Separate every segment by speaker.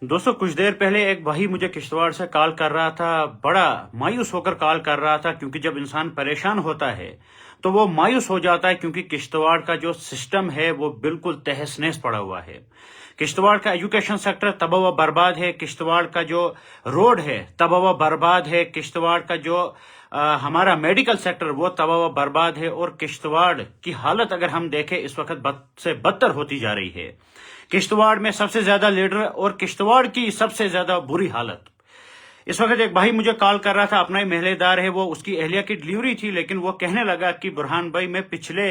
Speaker 1: दोस्तों कुछ देर पहले एक भाई मुझे किश्तवाड़ से कॉल कर रहा था, बड़ा मायूस होकर कॉल कर रहा था, क्योंकि जब इंसान परेशान होता है तो वो मायूस हो जाता है, क्योंकि किश्तवाड़ का जो सिस्टम है वो बिल्कुल तहस नहस पड़ा हुआ है। किश्तवाड़ का एजुकेशन सेक्टर तबाह व बर्बाद है, किश्तवाड़ का जो रोड है तबाह व बर्बाद है, किश्तवाड़ का जो हमारा मेडिकल सेक्टर वो तबाह व बर्बाद है, और किश्तवाड़ की हालत अगर हम देखें इस वक्त बद से बदतर होती जा रही है। किश्तवाड़ में सबसे ज्यादा लीडर और किश्तवाड़ की सबसे ज्यादा बुरी हालत। इस वक्त एक भाई मुझे कॉल कर रहा था, अपना ही महलेदार है, वो उसकी अहलिया की डिलीवरी थी, लेकिन वो कहने लगा कि बुरहान भाई मैं पिछले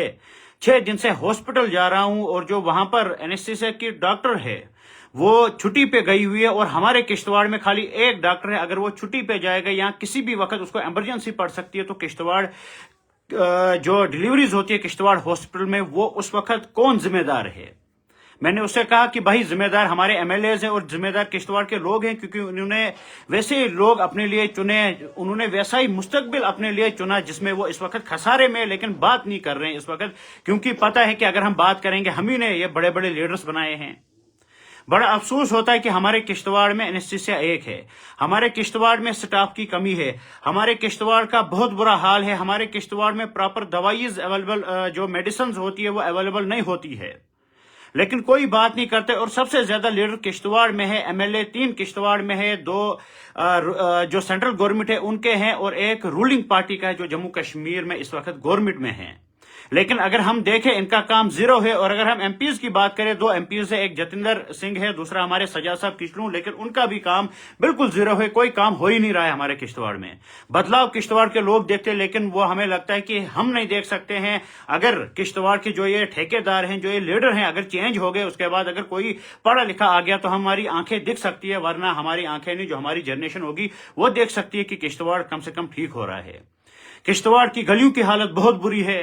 Speaker 1: 6 दिन से हॉस्पिटल जा रहा हूं, और जो वहां पर एनेस्थीसिया की डॉक्टर है वो छुट्टी पे गई हुई है, और हमारे किश्तवाड़ में खाली एक डॉक्टर है। अगर वो छुट्टी पे जाएगा या किसी भी वक्त उसको इमरजेंसी पड़ सकती है तो किश्तवाड़ जो डिलीवरीज होती है किश्तवाड़ हॉस्पिटल में, वो उस वक्त कौन जिम्मेदार है। मैंने उससे कहा कि भाई जिम्मेदार हमारे एमएलएज हैं और जिम्मेदार किश्तवाड़ के लोग हैं, क्योंकि उन्होंने वैसे ही लोग अपने लिए चुने, उन्होंने वैसा ही मुस्तकबिल अपने लिए चुना जिसमें वो इस वक्त खसारे में, लेकिन बात नहीं कर रहे हैं इस वक्त, क्योंकि पता है कि अगर हम बात करेंगे हम ही ने ये बड़े बड़े लीडर्स बनाए हैं। बड़ा अफसोस होता है कि हमारे किश्तवाड़ में एनेस्थीसिया एक है, हमारे किश्तवाड़ में स्टाफ की कमी है, हमारे किश्तवाड़ का बहुत बुरा हाल है, हमारे किश्तवाड़ में प्रॉपर दवाइयां अवेलेबल, जो मेडिसिन होती है वो अवेलेबल नहीं होती है, लेकिन कोई बात नहीं करते। और सबसे ज्यादा लीडर किश्तवाड़ में है, एमएलए 3 किश्तवाड़ में है, 2 जो सेंट्रल गवर्नमेंट है उनके हैं, और एक रूलिंग पार्टी का है जो जम्मू कश्मीर में इस वक्त गवर्नमेंट में है। लेकिन अगर हम देखें इनका काम जीरो है। और अगर हम एमपीज की बात करें, 2 एमपीज है, एक जतिंदर सिंह है, दूसरा हमारे सजाद साहब किशलू, लेकिन उनका भी काम बिल्कुल जीरो है, कोई काम हो ही नहीं रहा है हमारे किश्तवाड़ में। बदलाव किश्तवाड़ के लोग देखते, लेकिन वो हमें लगता है कि हम नहीं देख सकते हैं। अगर किश्तवाड़ के जो ये ठेकेदार हैं, जो ये लीडर हैं, अगर चेंज हो गए, उसके बाद अगर कोई पढ़ा लिखा आ गया तो हमारी आंखें दिख सकती है, वरना हमारी आंखें नहीं, जो हमारी जनरेशन होगी वो देख सकती है कि किश्तवाड़ कम से कम ठीक हो रहा है। किश्तवाड़ की गलियों की हालत बहुत बुरी है,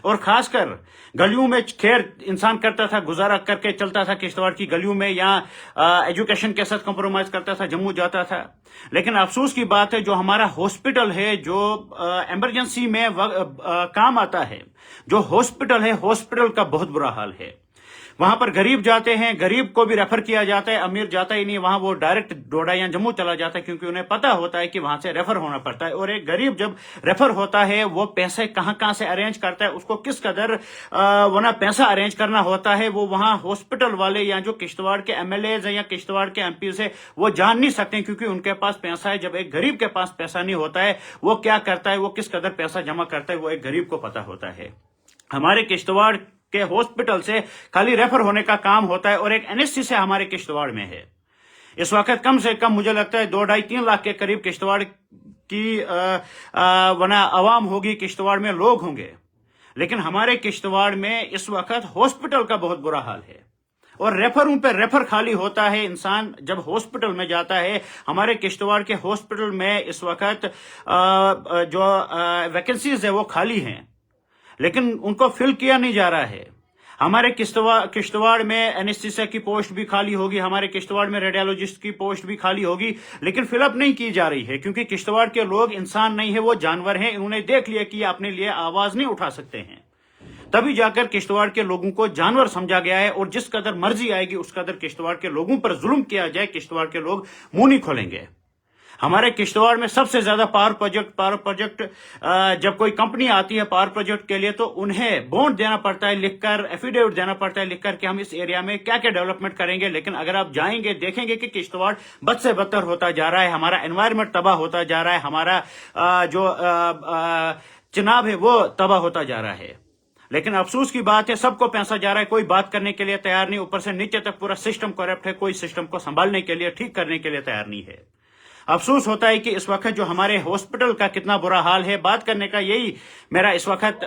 Speaker 1: और खासकर गलियों में खैर इंसान करता था, गुजारा करके चलता था किश्तवाड़ की गलियों में, या एजुकेशन के साथ कॉम्प्रोमाइज करता था, जम्मू जाता था। लेकिन अफसोस की बात है, जो हमारा हॉस्पिटल है, जो इमरजेंसी में काम आता है, जो हॉस्पिटल है, हॉस्पिटल का बहुत बुरा हाल है। वहां पर गरीब जाते हैं, गरीब को भी रेफर किया जाता है, अमीर जाता ही नहीं वहां, वो डायरेक्ट डोडा या जम्मू चला जाता है, क्योंकि उन्हें पता होता है कि वहां से रेफर होना पड़ता है। और एक गरीब जब रेफर होता है, वो पैसे कहां से अरेंज करता है, उसको किस कदर वना पैसा अरेंज करना होता है, वो वहां हॉस्पिटल वाले या जो किश्तवाड़ के एमएलए है या किश्तवाड़ के एमपी है वो जान नहीं सकते, क्योंकि उनके पास पैसा है। जब एक गरीब के पास पैसा नहीं होता है, वो क्या करता है, वो किस कदर पैसा जमा करता है, वो एक गरीब को पता होता है। हमारे किश्तवाड़ के हॉस्पिटल से खाली रेफर होने का काम होता है, और एक एनेस्थीसिया हमारे किश्तवाड़ में है। इस वक्त कम से कम मुझे लगता है 2-2.5-3 लाख के करीब किश्तवाड़ की वना आवाम होगी, किश्तवाड़ में लोग होंगे, लेकिन हमारे किश्तवाड़ में इस वक्त हॉस्पिटल का बहुत बुरा हाल है, और रेफरों पे रेफर खाली होता है। इंसान जब हॉस्पिटल में जाता है, हमारे किश्तवाड़ के हॉस्पिटल में इस वक्त जो वैकेंसीज है वो खाली हैं, लेकिन उनको फिल किया नहीं जा रहा है। हमारे किश्तवाड़ में एनेस्थीसिया की पोस्ट भी खाली होगी, हमारे किश्तवाड़ में रेडियोलॉजिस्ट की पोस्ट भी खाली होगी, लेकिन फिलअप नहीं की जा रही है, क्योंकि किश्तवाड़ के लोग इंसान नहीं है, वो जानवर हैं। इन्होंने देख लिया कि अपने लिए आवाज नहीं उठा सकते हैं, तभी जाकर किश्तवाड़ के लोगों को जानवर समझा गया है, और जिस कदर मर्जी आएगी उस कदर किश्तवाड़ के लोगों पर जुल्म किया जाए, किश्तवाड़ के लोग मुंह नहीं खोलेंगे। हमारे किश्तवाड़ में सबसे ज्यादा पावर प्रोजेक्ट जब कोई कंपनी आती है पावर प्रोजेक्ट के लिए, तो उन्हें बॉन्ड देना पड़ता है, लिखकर एफिडेविट देना पड़ता है, लिखकर कि हम इस एरिया में क्या क्या डेवलपमेंट करेंगे। लेकिन अगर आप जाएंगे, देखेंगे कि किश्तवाड़ बद से बदतर होता जा रहा है, हमारा एनवायरमेंट तबाह होता जा रहा है, हमारा जो चुनाव है वो तबाह होता जा रहा है। लेकिन अफसोस की बात है, सबको पैसा जा रहा है, कोई बात करने के लिए तैयार नहीं, ऊपर से नीचे तक पूरा सिस्टम करप्ट है, कोई सिस्टम को संभालने के लिए, ठीक करने के लिए तैयार नहीं है। अफसोस होता है कि इस वक्त जो हमारे हॉस्पिटल का कितना बुरा हाल है, बात करने का यही मेरा इस वक्त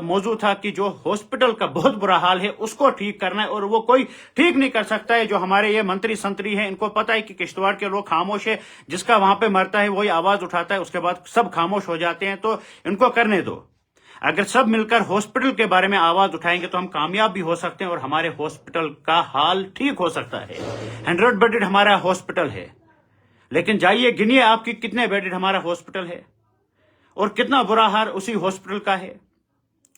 Speaker 1: मौजू था कि जो हॉस्पिटल का बहुत बुरा हाल है उसको ठीक करना है, और वो कोई ठीक नहीं कर सकता है। जो हमारे ये मंत्री संतरी हैं, इनको पता है कि किश्तवाड़ के लोग खामोश है, जिसका वहां पे मरता है वही आवाज उठाता है, उसके बाद सब खामोश हो जाते हैं, तो इनको करने दो। अगर सब मिलकर हॉस्पिटल के बारे में आवाज उठाएंगे तो हम कामयाब भी हो सकते हैं, और हमारे हॉस्पिटल का हाल ठीक हो सकता है। 100 बेडेड हमारा हॉस्पिटल है, लेकिन जाइए गिनिए आपकी कितने बेडेड हमारा हॉस्पिटल है, और कितना बुरा हाल उसी हॉस्पिटल का है।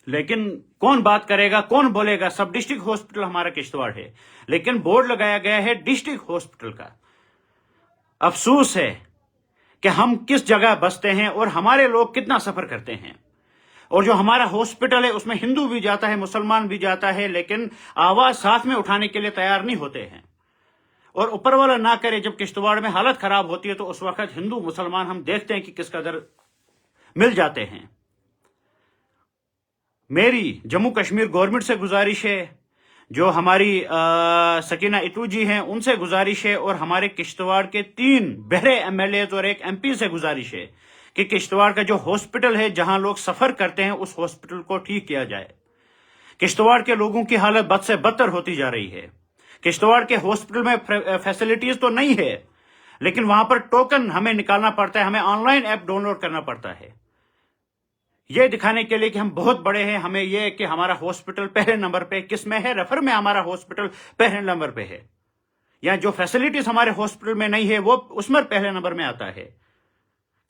Speaker 1: लेकिन कौन बात करेगा, कौन बोलेगा। सब डिस्ट्रिक्ट हॉस्पिटल हमारा किश्तवाड़ है, लेकिन बोर्ड लगाया गया है डिस्ट्रिक्ट हॉस्पिटल का। افسوس ہے کہ ہم کس جگہ بستے ہیں اور ہمارے لوگ کتنا سفر کرتے ہیں، اور جو ہمارا ہاسپٹل ہے اس میں ہندو بھی جاتا ہے، مسلمان بھی جاتا ہے، لیکن آواز ساتھ میں اٹھانے کے لیے تیار نہیں ہوتے ہیں۔ اور اوپر والا نہ کرے، جب کشتواڑ میں حالت خراب ہوتی ہے تو اس وقت ہندو مسلمان ہم دیکھتے ہیں کہ کس قدر مل جاتے ہیں۔ میری جموں کشمیر گورنمنٹ سے گزارش ہے، جو ہماری سکینہ اتو جی ہیں ان سے گزارش ہے، اور ہمارے کشتواڑ کے 3 بہرے ایم ایل ایز اور 1 ایم پی سے گزارش ہے کہ کشتواڑ کا جو ہاسپٹل ہے جہاں لوگ سفر کرتے ہیں اس ہاسپٹل کو ٹھیک کیا جائے۔ کشتواڑ کے لوگوں کی حالت بد سے بدتر ہوتی جا رہی ہے۔ کشتواڑ کے ہاسپٹل میں فیسلٹیز تو نہیں ہے، لیکن وہاں پر ٹوکن ہمیں نکالنا پڑتا ہے، ہمیں online app download کرنا پڑتا ہے، یہ دکھانے کے لیے کہ ہم بہت بڑے ہیں۔ ہمیں یہ کہ ہمارا ہاسپٹل پہلے نمبر پہ کس میں ہے، ریفر میں ہمارا ہاسپٹل پہلے نمبر پہ ہے، یا جو فیسلٹیز ہمارے ہاسپٹل میں نہیں ہے وہ اس میں پہلے نمبر میں آتا ہے۔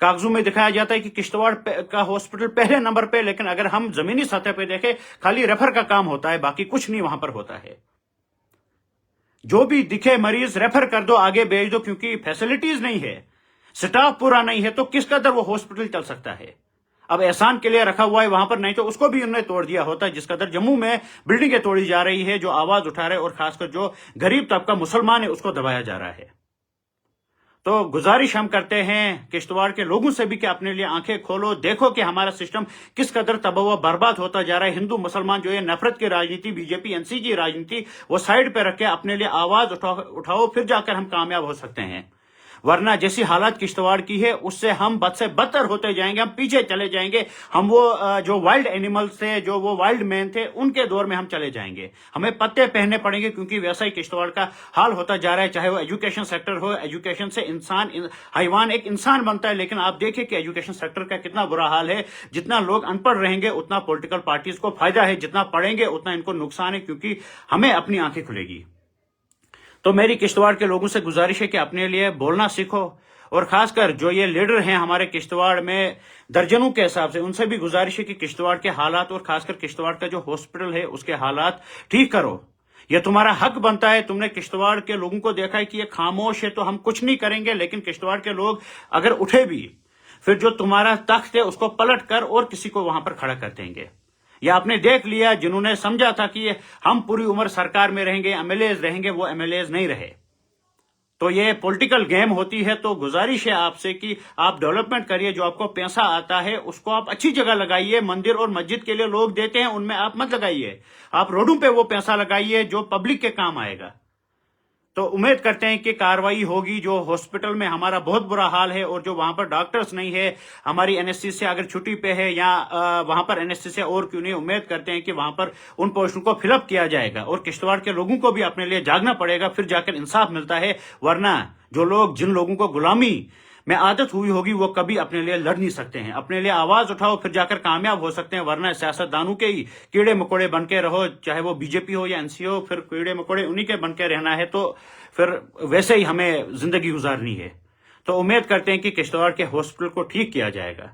Speaker 1: کاغذوں میں دکھایا جاتا ہے کہ کشتواڑ کا ہاسپٹل پہلے نمبر پہ، لیکن اگر ہم زمینی سطح پہ دیکھیں خالی ریفر کا کام ہوتا ہے، باقی کچھ نہیں وہاں پر ہوتا ہے۔ جو بھی دکھے مریض ریفر کر دو، آگے بھیج دو، کیونکہ فیسلٹیز نہیں ہے، سٹاف پورا نہیں ہے، تو کس قدر وہ ہاسپٹل چل سکتا ہے؟ اب احسان کے لیے رکھا ہوا ہے وہاں پر، نہیں تو اس کو بھی انہوں نے توڑ دیا ہوتا ہے۔ جس قدر جموں میں بلڈنگیں توڑی جا رہی ہے، جو آواز اٹھا رہے اور خاص کر جو غریب طبقہ مسلمان ہے اس کو دبایا جا رہا ہے۔ تو گزارش ہم کرتے ہیں کشتواڑ کے لوگوں سے بھی کہ اپنے لیے آنکھیں کھولو، دیکھو کہ ہمارا سسٹم کس قدر تباہ و برباد ہوتا جا رہا ہے۔ ہندو مسلمان جو یہ نفرت کی راجنیتی، بی جے پی این سی کی راجنیتی، وہ سائیڈ پہ رکھ کے اپنے لیے آواز اٹھاؤ، پھر جا کر ہم کامیاب ہو سکتے ہیں۔ ورنہ جیسی حالات کشتواڑ کی ہے اس سے ہم بد سے بدتر ہوتے جائیں گے، ہم پیچھے چلے جائیں گے، ہم وہ جو وائلڈ اینیملز تھے، جو وہ وائلڈ مین تھے، ان کے دور میں ہم چلے جائیں گے۔ ہمیں پتے پہننے پڑیں گے، کیونکہ ویسا ہی کشتواڑ کا حال ہوتا جا رہا ہے، چاہے وہ ایجوکیشن سیکٹر ہو۔ ایجوکیشن سے حیوان ایک انسان بنتا ہے، لیکن آپ دیکھیں کہ ایجوکیشن سیکٹر کا کتنا برا حال ہے۔ جتنا لوگ ان پڑھ رہیں گے اتنا پولیٹیکل پارٹیز کو فائدہ ہے، جتنا پڑھیں گے اتنا ان کو نقصان ہے، کیونکہ ہمیں اپنی آنکھیں کھلے گی۔ تو میری کشتواڑ کے لوگوں سے گزارش ہے کہ اپنے لیے بولنا سیکھو، اور خاص کر جو یہ لیڈر ہیں ہمارے کشتواڑ میں درجنوں کے حساب سے، ان سے بھی گزارش ہے کہ کشتواڑ کے حالات اور خاص کر کشتواڑ کا جو ہاسپٹل ہے اس کے حالات ٹھیک کرو۔ یہ تمہارا حق بنتا ہے۔ تم نے کشتواڑ کے لوگوں کو دیکھا ہے کہ یہ خاموش ہے تو ہم کچھ نہیں کریں گے، لیکن کشتواڑ کے لوگ اگر اٹھے بھی، پھر جو تمہارا تخت ہے اس کو پلٹ کر اور کسی کو وہاں پر کھڑا کر دیں گے۔ یہ آپ نے دیکھ لیا، جنہوں نے سمجھا تھا کہ ہم پوری عمر سرکار میں رہیں گے، ایم ایل ایز رہیں گے، وہ ایم ایل ایز نہیں رہے۔ تو یہ پولیٹیکل گیم ہوتی ہے۔ تو گزارش ہے آپ سے کہ آپ ڈیولپمنٹ کریے، جو آپ کو پیسہ آتا ہے اس کو آپ اچھی جگہ لگائیے۔ مندر اور مسجد کے لیے لوگ دیتے ہیں، ان میں آپ مت لگائیے، آپ روڈوں پہ وہ پیسہ لگائیے جو پبلک کے کام آئے گا۔ تو امید کرتے ہیں کہ کاروائی ہوگی۔ جو ہاسپٹل میں ہمارا بہت برا حال ہے اور جو وہاں پر ڈاکٹرز نہیں ہے، ہماری اینستھیسیا اگر چھٹی پہ ہے یا وہاں پر اینستھیسیا اور کیوں نہیں، امید کرتے ہیں کہ وہاں پر ان پوسٹوں کو فل اپ کیا جائے گا، اور کشتواڑ کے لوگوں کو بھی اپنے لیے جاگنا پڑے گا، پھر جا کر انصاف ملتا ہے۔ ورنہ جن لوگوں کو غلامی میں عادت ہوئی ہوگی وہ کبھی اپنے لیے لڑ نہیں سکتے ہیں۔ اپنے لیے آواز اٹھاؤ، پھر جا کر کامیاب ہو سکتے ہیں، ورنہ سیاستدانوں کے ہی کیڑے مکوڑے بن کے رہو، چاہے وہ بی جے پی ہو یا این سی ہو، پھر کیڑے مکوڑے انہی کے بن کے رہنا ہے، تو پھر ویسے ہی ہمیں زندگی گزارنی ہے۔ تو امید کرتے ہیں کہ کشتواڑ کے ہاسپٹل کو ٹھیک کیا جائے گا۔